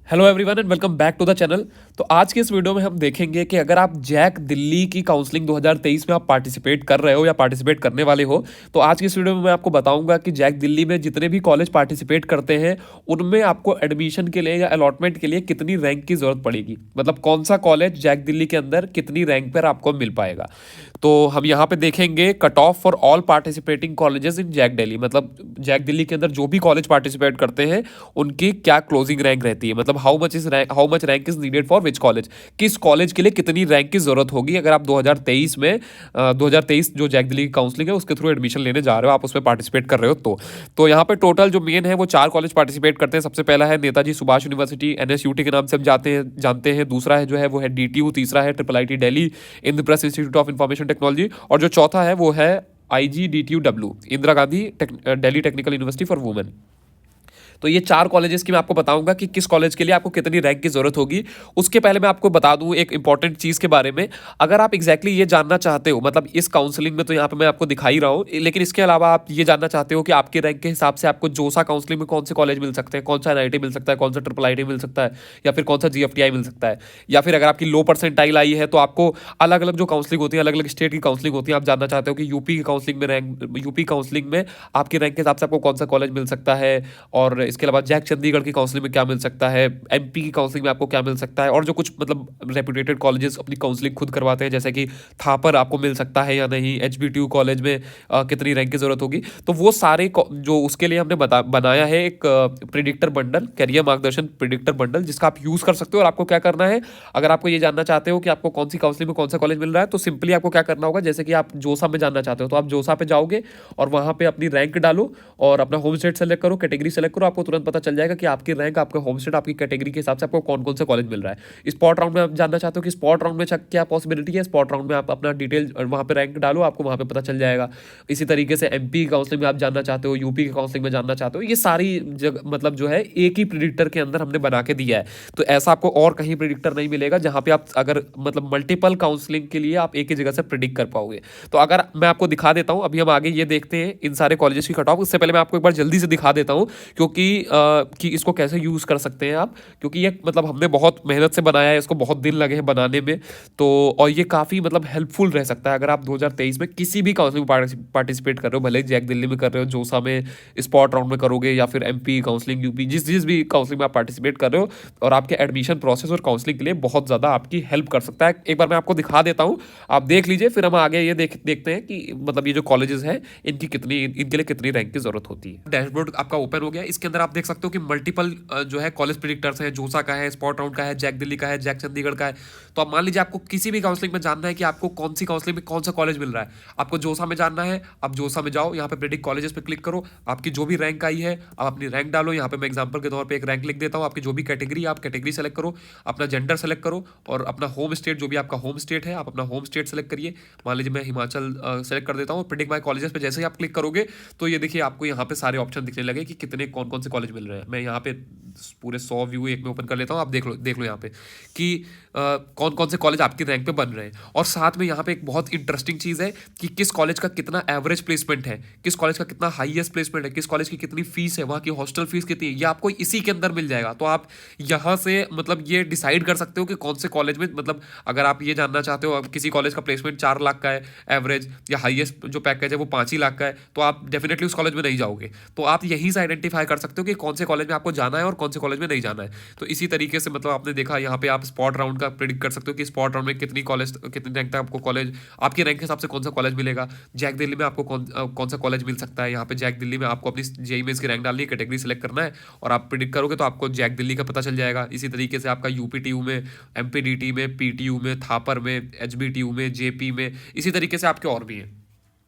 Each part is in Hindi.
Hello everyone and welcome back to the channel. तो आज के इस वीडियो में हम देखेंगे कि अगर आप जैक दिल्ली की काउंसलिंग 2023 में आप पार्टिसिपेट कर रहे हो या पार्टिसिपेट करने वाले हो, तो आज की इस वीडियो में मैं आपको बताऊंगा कि जैक दिल्ली में जितने भी कॉलेज पार्टिसिपेट करते हैं उनमें आपको एडमिशन के लिए या अलॉटमेंट के लिए कितनी रैंक की जरूरत पड़ेगी, मतलब कौन सा कॉलेज जैक दिल्ली के अंदर कितनी रैंक पर आपको मिल पाएगा। तो हम यहाँ पे देखेंगे cut off for all participating colleges in JAC Delhi, मतलब जैक दिल्ली के अंदर जो भी कॉलेज पार्टिसिपेट करते हैं उनकी क्या क्लोजिंग रैंक रहती है, मतलब how much rank is needed for which college, किस कॉलेज के लिए कितनी रैंक की जरूरत होगी अगर आप 2023 में 2023 जो जैक दिल्ली की काउंसलिंग है उसके थ्रू एडमिशन लेने जा रहे हो, आप उसमें पार्टिसिपेट कर रहे हो। तो यहाँ पे टोटल जो मेन है वो 4 कॉलेज पार्टिसिपेट करते हैं। सबसे पहला है नेताजी सुभाष यूनिवर्सिटी NSUT के नाम से हम जानते हैं। दूसरा है जो है वो है DTU। तीसरा है IIIT Delhi Indraprastha institute of information technology. और जो चौथा है वो है IGDTUW Indira Gandhi Delhi technical university for women. तो ये 4 कॉलेजेस की मैं आपको बताऊंगा कि किस कॉलेज के लिए आपको कितनी रैंक की जरूरत होगी। उसके पहले मैं आपको बता दूं एक इंपॉर्टेंट चीज के बारे में। अगर आप एग्जैक्टली ये जानना चाहते हो, मतलब इस काउंसलिंग में तो यहाँ पे मैं आपको दिखा ही रहा हूँ, लेकिन इसके अलावा आप ये जानना चाहते हो कि आपके रैंक के हिसाब से आपको जोसा काउंसलिंग में कौन से कॉलेज मिल सकते हैं, कौन सा NIT मिल सकता है, कौन सा IIIT मिल सकता है, या फिर कौन सा GFTI मिल सकता है, या फिर अगर आपकी लो परसेंटाइल आई है तो आपको अलग अलग जो काउंसलिंग होती है, अलग अलग स्टेट की काउंसलिंग होती है, आप जानना चाहते हो कि यूपी काउंसलिंग में आपके रैंक के हिसाब से आपको कौन सा कॉलेज मिल सकता है, और इसके अलावा जैक चंडीगढ़ की काउंसलिंग में क्या मिल सकता है, MP की काउंसलिंग में आपको क्या मिल सकता है, और जो कुछ मतलब रेपुटेटेड कॉलेजेस अपनी काउंसलिंग खुद करवाते हैं जैसे कि थापर आपको मिल सकता है या नहीं, HBTU कॉलेज में कितनी रैंक की जरूरत होगी। तो वो सारे जो उसके लिए हमने बनाया है एक प्रिडिक्टर बंडल, कैरियर मार्गदर्शन प्रिडिक्टर बंडल, जिसका आप यूज कर सकते हो। और आपको क्या करना है, अगर आपको ये जानना चाहते हो कि आपको कौन सी काउंसलिंग में कौन सा कॉलेज मिल रहा है, तो सिंपली आपको क्या करना होगा, जैसे कि आप जोसा में जानना चाहते हो तो आप जोसा पे जाओगे और वहां पे अपनी रैंक डालो और अपना होम स्टेट सेलेक्ट करो, कैटेगरी सेलेक्ट करो, आपको तुरंत पता चल जाएगा कि आपकी रैंक, आपका होम स्टेट, आपकी कैटेगरी के हिसाब से आपको कौन कौन से कॉलेज मिल रहा है। स्पॉट राउंड में आप जानना चाहते हो कि स्पॉट राउंड में क्या पॉसिबिलिटी है, स्पॉट राउंड में आप अपना डिटेल वहां पे रैंक डालो, आपको वहां पे पता चल जाएगा। इसी तरीके से MP काउंसलिंग में आप जानना चाहते हो, यूपी की काउंसलिंग में जानना चाहते हो, ये सारी जगह मतलब जो है एक ही प्रिडिक्टर के अंदर हमने बना के दिया है। तो ऐसा आपको और कहीं प्रिडिक्टर नहीं मिलेगा जहां पे आप अगर मतलब मल्टीपल काउंसलिंग के लिए आप एक ही जगह से प्रिडिक्ट कर पाओगे। तो अगर मैं आपको दिखा देता हूं, अभी हम आगे ये देखते हैं इन सारे कॉलेजेस की कट ऑफ। उससे पहले मैं आपको एक बार जल्दी से दिखा देता हूं क्योंकि कि इसको कैसे यूज कर सकते हैं आप, क्योंकि ये मतलब हमने बहुत मेहनत से बनाया है, इसको बहुत दिन लगे हैं बनाने में। तो और ये काफ़ी मतलब हेल्पफुल रह सकता है अगर आप 2023 में किसी भी काउंसलिंग में पार्टिसिपेट कर रहे हो, भले ही जैक दिल्ली में कर रहे हो, जोसा में स्पॉट राउंड में करोगे, या फिर MP काउंसलिंग, यूपी, जिस भी काउंसलिंग में आप पार्टिसिपेट कर रहे हो, और आपके एडमिशन प्रोसेस और काउंसलिंग के लिए बहुत ज़्यादा आपकी हेल्प कर सकता है। एक बार मैं आपको दिखा देता हूँ, आप देख लीजिए, फिर हम आगे ये देखते हैं कि मतलब ये जो कॉलेजेस हैं इनके लिए कितनी रैंक की जरूरत होती है। डैशबोर्ड आपका ओपन हो गया, इसके अंदर आप देख सकते हो कि मल्टीपल जो है कॉलेज प्रिडिक्टर्स है, जोसा का है, स्पॉट राउंड का है, जैक दिल्ली का है, जैक चंडीगढ़ का है। तो आप मान लीजिए आपको किसी भी काउंसलिंग में जानना है कि आपको कौन सी काउंसलिंग में कौन सा कॉलेज मिल रहा है, आपको जोसा में जानना है, आप जोसा में जाओ, यहाँ पे प्रिडिक्ट कॉलेजेस पे क्लिक करो, आपकी जो भी रैंक आई है आप अपनी रैंक डालो। यहाँ पे मैं एग्जांपल के तौर पे एक रैंक लिख देता हूँ, आपकी जो भी कैटेगरी, आप कैटेगरी सेलेक्ट करो, अपना जेंडर सेलेक्ट करो, और अपना होम स्टेट, जो भी आपका होम स्टेट है आप अपना होम स्टेट सेलेक्ट करिए। मान लीजिए मैं हिमाचल सेलेक्ट कर देता हूँ। प्रिडिक्ट माई कॉलेजेस पे जैसे ही आप क्लिक करोगे तो ये देखिए आपको यहाँ पे सारे ऑप्शन दिखने लगे कि कितने कौन कौन से कॉलेज मिल रहे हैं। मैं यहाँ पे पूरे 100 व्यू एक में ओपन कर लेता हूँ, आप देख लो यहाँ पे कि कौन कौन से कॉलेज आपकी रैंक पे बन रहे हैं। और साथ में यहाँ पे एक बहुत इंटरेस्टिंग चीज़ है कि किस कॉलेज का कितना एवरेज प्लेसमेंट है, किस कॉलेज का कितना हाईएस्ट प्लेसमेंट है, किस कॉलेज की कितनी फीस है, वहाँ की हॉस्टल फीस कितनी है, ये आपको इसी के अंदर मिल जाएगा। तो आप यहाँ से मतलब ये डिसाइड कर सकते हो कि कौन से कॉलेज में, मतलब अगर आप ये जानना चाहते हो किसी कॉलेज का प्लेसमेंट 4 लाख का है एवरेज, या हाईएस्ट जो पैकेज है वो 5 ही लाख का है, तो आप डेफिनेटली उस कॉलेज में नहीं जाओगे। तो आप यहीं से आइडेंटिफाई कर सकते हो कि कौन से कॉलेज में आपको जाना है और कौन से कॉलेज में नहीं जाना है। तो इसी तरीके से मतलब आपने देखा यहाँ पे आप स्पॉट राउंड का प्रिडिक्ट कर सकते हो कि स्पॉट राउंड में कितनी रैंक तक आपको कॉलेज, आपके रैंक के हिसाब से कौन सा कॉलेज मिलेगा। जैक दिल्ली में आपको कौन सा कॉलेज मिल सकता है। यहाँ पे जैक दिल्ली में आपको अपनी JEE मेंस की रैंक डालनी है, कैटेगरी सेलेक्ट करना है, और आप प्रिडिक्ट करोगे तो आपको जैक दिल्ली का पता चल जाएगा। इसी तरीके से आपका UPTU में, MPDT में, PTU में, थापर में, HBTU में, JP में, इसी तरीके से आपके और भी हैं।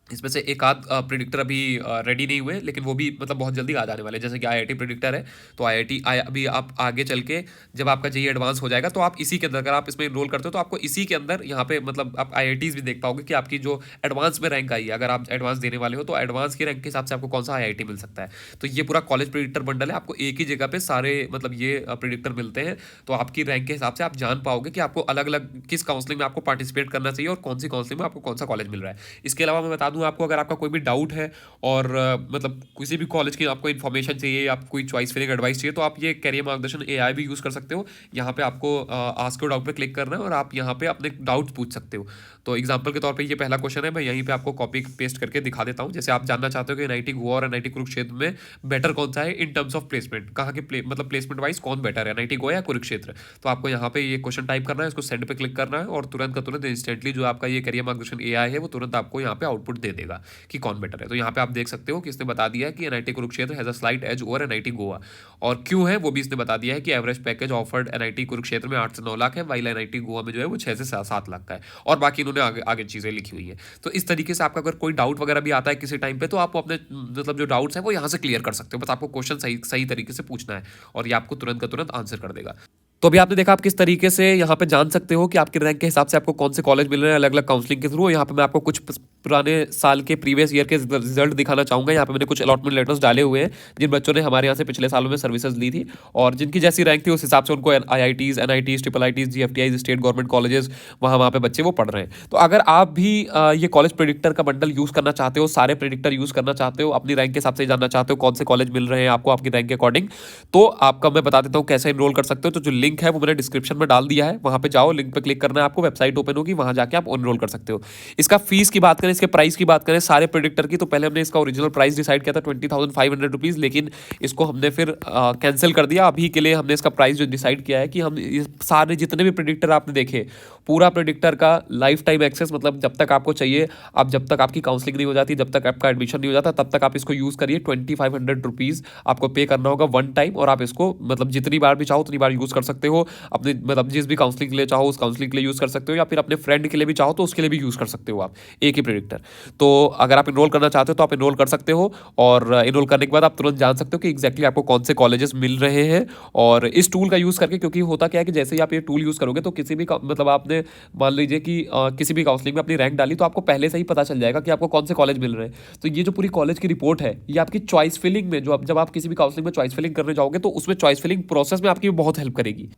इसमें से एक आध प्रिडिक्टर अभी रेडी नहीं हुए, लेकिन वो भी मतलब बहुत जल्दी आ जाने वाले, जैसे कि IIT प्रिडिक्टर है। तो अभी आप आगे चल के जब आपका JEE एडवांस हो जाएगा तो आप इसी के अंदर, अगर आप इसमें इनरोल करते हो तो आपको इसी के अंदर यहाँ पे मतलब आप IITs भी देख पाओगे कि आपकी जो एडवांस में रैंक आई है, अगर आप एडवांस देने वाले हो तो एडवांस की रैंक के हिसाब से आपको कौन सा IIT मिल सकता है। तो ये पूरा कॉलेज प्रिडिक्टर बंडल है, आपको एक ही जगह पे सारे मतलब ये प्रिडिक्टर मिलते हैं। तो आपकी रैंक के हिसाब से आप जान पाओगे कि आपको अलग अलग किस काउंसलिंग में आपको पार्टिसिपेट करना चाहिए और कौन सी काउंसलिंग में आपको कौन सा कॉलेज मिल रहा है। इसके अलावा मैं बता दूं आपको, अगर आपका कोई भी डाउट है और मतलब किसी भी कॉलेज की आपको इन्फॉर्मेशन चाहिए, आप कोई चॉइस फिलिंग एडवाइस चाहिए, तो आप ये करियर मार्गदर्शन एआई भी यूज़ कर सकते हो। यहाँ पे आपको आस्क योर डाउट पे क्लिक करना है और आप यहाँ पे अपने डाउट पूछ सकते हो। तो एग्जाम्पल के तौर पे ये पहला क्वेश्चन है, मैं यहीं पे आपको कॉपी पेस्ट करके दिखा देता हूँ। जैसे आप जानना चाहते हो कि एनआईटी गोवा और एनआईटी कुरुक्षेत्र में बेटर कौन सा है इन टर्म्स ऑफ प्लेसमेंट, कहाँ के मतलब प्लेसमेंट वाइज कौन बेटर है, एनआईटी गोवा या कुरुक्षेत्र। तो आपको यहाँ पे ये क्वेश्चन टाइप करना है, इसको सेंड पे क्लिक करना है और तुरंत का तुरंत इंस्टेंटली जो आपका ये करियर मार्गदर्शन एआई है वो तुरंत आपको यहाँ पे आउटपुट दे देगा कि कौन बेटर है। तो यहाँ पे आप देख सकते हो कि इसने बता दिया है कि NIT Kurukshetra has a slight edge over NIT Goa, और क्यों है वो भी इसने बता दिया है कि average package offered NIT Kurukshetra में 8 से 9 लाख है, वाइल एनआईटी गोवा में जो है वो 6 से 7 लाख का है, और बाकी इन्होंने आगे चीज़ें लिखी हुई है। तो इस तरीके से आपका अगर कोई डाउट वगैरह भी आता है किसी टाइम पे, तो आप अपने मतलब जो डाउट्स हैं वो यहाँ से क्लियर कर सकते हो। बस आपको क्वेश्चन सही तरीके से पूछना है और ये आपको तुरंत का तुरंत आंसर कर देगा। तो अभी आपने देखा आप किस तरीके से यहाँ पे जान सकते हो कि आपके रैंक के हिसाब से आपको कौन से कॉलेज मिल रहे हैं अलग अलग काउंसलिंग के थ्रू। यहाँ पे मैं आपको कुछ पुराने साल के प्रीवियस ईयर के रिजल्ट दिखाना चाहूँगा। यहाँ पे मैंने कुछ अलॉटमेंट लेटर्स डाले हुए हैं जिन बच्चों ने हमारे यहाँ से पिछले सालों में सर्विसेज ली थी और जिनकी जैसी रैंक थी उस हिसाब से उनको IITs, NITs, IIITs, GFTIs, state government colleges वहाँ पे बच्चे वो पढ़ रहे हैं। तो अगर आप भी ये कॉलेज प्रेडिक्टर का बंडल यूज़ करना चाहते हो, सारे प्रेडिक्टर यूज़ करना चाहते हो, अपनी रैंक के हिसाब से जानना चाहते हो कौन से कॉलेज मिल रहे हैं आपको आपकी रैंक के अकॉर्डिंग, तो आपका मैं बता देता हूँ कैसे इनरोल कर सकते हो। तो जो लिंक है वो मैंने डिस्क्रिप्शन में डाल दिया है, वहाँ पे जाओ, लिंक पे क्लिक करना है आपको, वेबसाइट ओपन होगी, वहाँ जाके आप एनरोल कर सकते हो। इसका फीस की बात करें, इसके प्राइस की बात करें सारे प्रेडिक्टर की, तो पहले हमने इसका ओरिजिनल प्राइस डिसाइड किया था 20,500 रुपीज़, लेकिन इसको हमने फिर कैंसिल कर दिया। अभी के लिए हमने इसका प्राइस जो डिसाइड किया है कि हम सारे जितने भी प्रेडिक्टर आपने देखे, पूरा प्रेडिक्टर का लाइफ टाइम एक्सेस, मतलब जब तक आपको चाहिए, आप जब तक आपकी काउंसलिंग नहीं हो जाती, जब तक आपका एडमिशन नहीं हो जाता, तब तक आप इसको यूज़ करिए। 2500 रुपीज़ आपको पे करना होगा वन टाइम, और आप इसको मतलब जितनी बार भी चाहो उतनी बार यूज़ कर सकते हो। अपने मतलब जिस भी काउंसलिंग के लिए चाहो उस काउंसलिंग के लिए यूज़ कर सकते हो, या फिर अपने फ्रेंड के लिए भी चाहो तो उसके लिए भी यूज़ कर सकते हो आप एक ही प्रेडिक्टर। तो अगर आप इनरोल करना चाहते हो तो आप इनरोल कर सकते हो, और इनरोल करने के बाद आप तुरंत जान सकते हो कि एग्जैक्टली आपको कौन से कॉलेजेस मिल रहे हैं। और इस टूल का यूज़ करके, क्योंकि होता क्या है कि जैसे ही आप ये टूल यूज़ करोगे तो किसी भी मतलब आपने मान लीजिए कि किसी भी काउंसलिंग में अपनी रैंक डाली, तो आपको पहले से ही पता चल जाएगा कि आपको कौन से कॉलेज मिल रहे हैं। तो ये जो पूरी कॉलेज की रिपोर्ट है, ये आपकी चॉइस फिलिंग में, जो जब आप किसी भी काउंसलिंग में चॉइस फिलिंग करने जाओगे तो उसमें चॉइस फिलिंग प्रोसेस में आपकी बहुत हेल्प करेगी।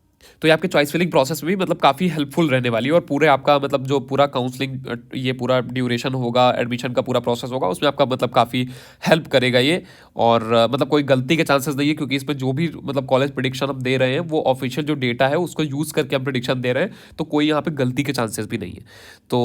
तो ये आपके चॉइस फिलिंग प्रोसेस में भी मतलब काफ़ी हेल्पफुल रहने वाली है, और पूरे आपका मतलब जो पूरा काउंसलिंग ये पूरा ड्यूरेशन होगा, एडमिशन का पूरा प्रोसेस होगा, उसमें आपका मतलब काफ़ी हेल्प करेगा ये। और मतलब कोई गलती के चांसेस नहीं है, क्योंकि इसमें जो भी मतलब कॉलेज प्रेडिक्शन हम दे रहे हैं वो ऑफिशियल जो डेटा है उसको यूज़ करके हम प्रेडिक्शन दे रहे हैं, तो कोई यहाँ पे गलती के चांसेस भी नहीं है। तो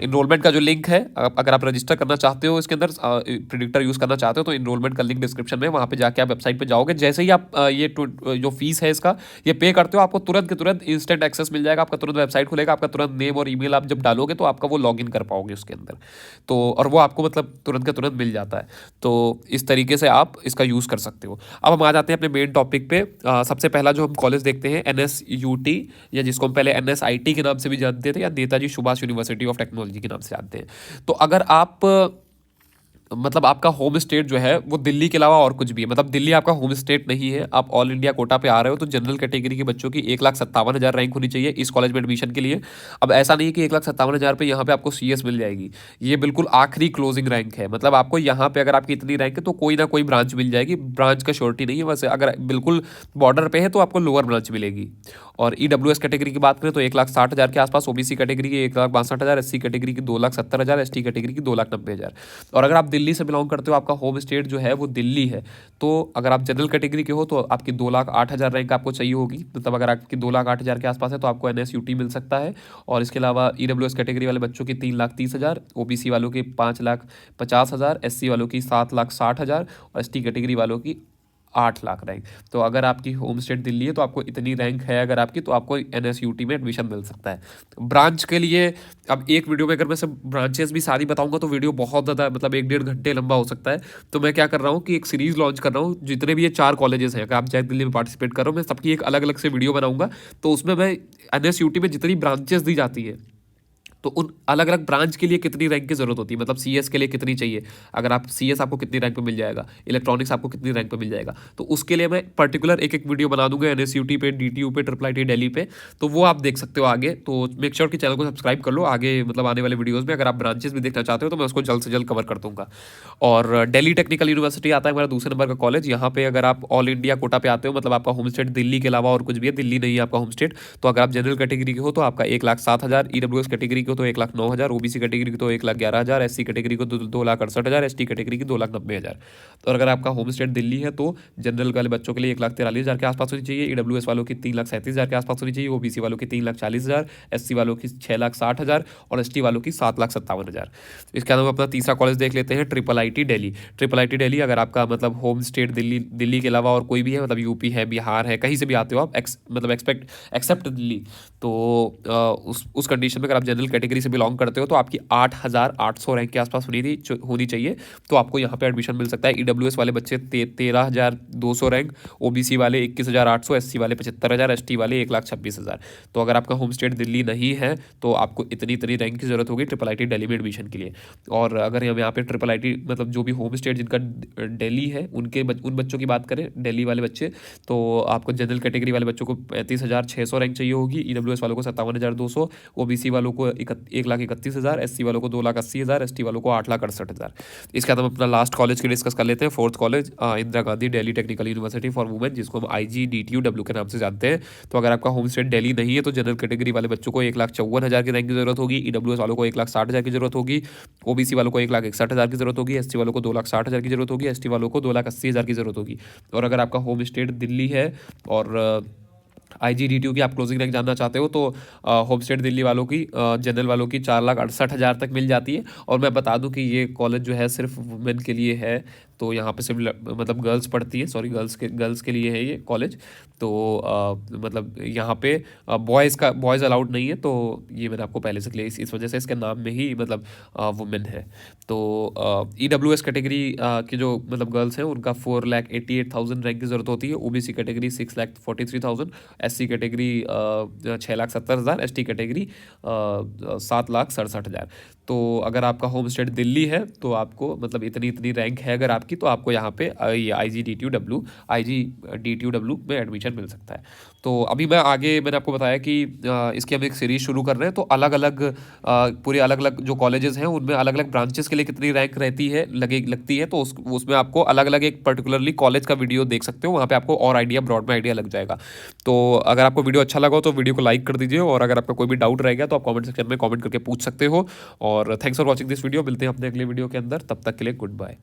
इनरोलमेंट का जो लिंक है, अगर आप रजिस्टर करना चाहते हो इसके अंदर, प्रेडिक्टर यूज़ करना चाहते हो, तो इनरोलमेंट का लिंक डिस्क्रिप्शन में, वहाँ पे जाके आप वेबसाइट पे जाओगे। जैसे ही आप ये जो फीस है इसका ये पे करते हो, आपको तुरंत के तुरंत इंस्टेंट एक्सेस मिल जाएगा, आपका तुरंत वेबसाइट खुलेगा, आपका तुरंत नेम और ईमेल आप जब डालोगे तो आपका वो लॉगिन कर पाओगे उसके अंदर। तो और वो आपको मतलब तुरंत का तुरंत मिल जाता है। तो इस तरीके से आप इसका यूज़ कर सकते हो। अब हम आ जाते हैं अपने मेन टॉपिक पे। सबसे पहला जो हम कॉलेज देखते हैं NSUT, या जिसको हम पहले NSIT के नाम से भी जानते थे, या Netaji Subhash university of technology के नाम से जानते हैं। तो अगर आप मतलब आपका होम स्टेट जो है वो दिल्ली के अलावा और कुछ भी है, मतलब दिल्ली आपका होम स्टेट नहीं है, आप ऑल इंडिया कोटा पे आ रहे हो, तो जनरल कैटेगरी के बच्चों की 1,57,000 रैंक होनी चाहिए इस कॉलेज में एडमिशन के लिए। अब ऐसा नहीं कि 1,57,000 पे यहाँ पे आपको CS मिल जाएगी, ये बिल्कुल आखिरी क्लोजिंग रैंक है। मतलब आपको यहाँ पे अगर आपकी इतनी रैंक है तो कोई ना कोई ब्रांच मिल जाएगी, ब्रांच का श्योरिटी नहीं है। वैसे अगर बिल्कुल बॉर्डर पे है तो आपको लोअर ब्रांच मिलेगी। और EWS कैटेगरी की बात करें तो 1,60,000 के आसपास, OBC कैटेगरी की 1,62,000, SC कैटेगरी की 2,70,000, ST कैटेगरी की 2,90,000। और अगर आप दिल्ली से बिलोंग करते हो, आपका होम स्टेट जो है वो दिल्ली है, तो अगर आप जनरल कैटेगरी के हो तो आपकी 2,08,000 रैंक आपको चाहिए होगी। मतलब अगर आपकी 2,08,000 के आसपास है तो आपको NSUT मिल सकता है। और इसके अलावा EWS कैटेगरी वाले बच्चों की 3,30,000, OBC वालों की 5,50,000, SC वालों की 7,60,000, और ST कैटेगरी वालों की 8 लाख रैंक। तो अगर आपकी होम स्टेट दिल्ली है तो आपको इतनी रैंक है अगर आपकी, तो आपको NSUT में एडमिशन मिल सकता है। ब्रांच के लिए अब एक वीडियो में अगर मैं सब ब्रांचेस भी सारी बताऊंगा तो वीडियो बहुत ज़्यादा मतलब 1-1.5 घंटे लंबा हो सकता है। तो मैं क्या कर रहा हूँ कि एक सीरीज़ लॉन्च कर रहा हूँ, जितने भी ये 4 कॉलेजेस हैं, अगर आप जैक दिल्ली में पार्टिसिपेट कर रहे हो, मैं सबकी एक अलग अलग से वीडियो बनाऊंगा। तो उसमें मैं NSUT में जितनी ब्रांचेस दी जाती है तो उन अलग अलग ब्रांच के लिए कितनी रैंक की जरूरत होती है, मतलब CS के लिए कितनी चाहिए, अगर आप CS आपको कितनी रैंक पे मिल जाएगा, इलेक्ट्रॉनिक्स आपको कितनी रैंक पे मिल जाएगा, तो उसके लिए मैं पर्टिकुलर एक एक वीडियो बना दूंगा NSUT पे, DTU पे, IIIT दिल्ली पे। तो वो आप देख सकते हो आगे। तो मेक श्योर कि चैनल को सब्सक्राइब कर लो, आगे मतलब आने वाले वीडियोज़ में अगर आप ब्रांचेस भी देखना चाहते हो तो मैं उसको जल्द से जल्द कवर कर दूंगा। और दिल्ली टेक्निकल यूनिवर्सिटी आता है हमारा दूसरे नंबर का कॉलेज। यहाँ पे अगर आप ऑल इंडिया कोटा पे आते हो, मतलब आपका होम स्टेट दिल्ली के अलावा और कुछ भी है, दिल्ली नहीं है आपका होम स्टेट, तो अगर आप जनरल कैटेगरी के हो तो आपका 1,07,000, EWS कैटेगरी के को तो 1,09,000, ओबीसी कैटेगरी को तो 1,11,000, एससी कैटेगरी को 2,68,000, एसटी कैटेगरी की 2,90,000। तो अगर आपका होम स्टेट दिल्ली है तो जनरल वाले बच्चों के लिए 1,43,000 के आसपास होनी चाहिए, ईडब्ल्यूएस वालों की 3,37,000 के आसपास होनी चाहिए, ओबीसी वालों की 3,40,000, एससी वालों की 6,60,000 और एसटी वालों की 7,57,000। इसके अलावा अपना तीसरा कॉलेज देख लेते हैं, triple IT Delhi. Triple IT Delhi, अगर आपका मतलब होम स्टेट दिल्ली के अलावा और कोई भी है, मतलब यूपी है, बिहार है, कहीं से भी आते हो आप, मतलब एक्सेप्ट दिल्ली, तो उस कंडीशन में अगर आप जनरल कैटेगरी से बिलोंग करते हो तो आपकी 8,800 रैंक के आसपास होनी चाहिए, तो आपको यहाँ पे एडमिशन मिल सकता है। ईडब्ल्यूएस वाले बच्चे 13,200 रैंक, ओबीसी वाले 21,800, एससी वाले 75,000, एसटी वाले 1,26,000। तो अगर आपका होम स्टेट दिल्ली नहीं है तो आपको इतनी रैंक की जरूरत होगी ट्रिपल आईटी दिल्ली में एडमिशन के लिए। और अगर हम यहाँ पे ट्रिपल आईटी मतलब जो भी होम स्टेट जिनका दिल्ली है उन बच्चों की बात करें, दिल्ली वाले बच्चे, तो आपको जनरल कैटेगरी वाले बच्चों को 35,600 रैंक चाहिए होगी, ईडब्ल्यूएस वालों को 57,200, ओबीसी वालों को 1,31,000, एससी वालों को 2,80,000, एसटी वालों को 8,68,000। इसके बाद हम अपना लास्ट कॉलेज की डिस्कस कर लेते हैं, fourth college Indira Gandhi Delhi technical university for women, जिसको हम IGDTUW के नाम से जानते हैं। तो अगर आपका होम स्टेट दिल्ली नहीं है तो जनरल कैटेगरी वाले बच्चों को 1,54,000 की रैंक की जरूरत होगी, ईडब्ल्यूएस वालों को 1,60,000 की जरूरत होगी, ओबीसी वालों को 1,61,000 की जरूरत होगी, एसटी वालों को 2,60,000 की जरूरत होगी, एसटी वालों को 2,80,000 की जरूरत होगी। और अगर आपका होम स्टेट दिल्ली है और IGDTU की आप क्लोजिंग रैंक जानना चाहते हो तो होम स्टेट दिल्ली वालों की जनरल वालों की 4,68,000 तक मिल जाती है। और मैं बता दूं कि ये कॉलेज जो है सिर्फ वुमेन के लिए है, तो यहाँ पे सिर्फ मतलब गर्ल्स पढ़ती है, सॉरी गर्ल्स के लिए है ये कॉलेज। तो मतलब यहाँ पे बॉयज़ अलाउड नहीं है, तो ये मैंने आपको पहले से क्लियर इस वजह से इसके नाम में ही मतलब वुमेन है। तो EWS कैटेगरी की जो मतलब गर्ल्स हैं उनका 4,88,000 रैंक की जरूरत होती है, OBC category 6,43,000, SC category 6,70,000, ST category 7,67,000। तो अगर आपका होम स्टेट दिल्ली है तो आपको मतलब इतनी रैंक है अगर आपकी, तो आपको यहाँ पे ये IGDTU में एडमिशन मिल सकता है। तो अभी मैंने आपको बताया कि इसकी हम एक सीरीज शुरू कर रहे हैं, तो पूरे अलग अलग जो कॉलेजेस हैं उनमें अलग अलग ब्रांचेस के लिए कितनी रैंक लगती है, तो उसमें आपको अलग अलग एक पर्टिकुलरली कॉलेज का वीडियो देख सकते हो, वहाँ पे आपको और ब्रॉड में आइडिया लग जाएगा। तो अगर आपको वीडियो अच्छा लगा हो तो वीडियो को लाइक कर दीजिए, और अगर आपका कोई भी डाउट रह गया तो आप कमेंट सेक्शन में कमेंट करके पूछ सकते हो। और thanks for watching this video, मिलते हैं अपने अगले वीडियो के अंदर, तब तक के लिए गुड बाय।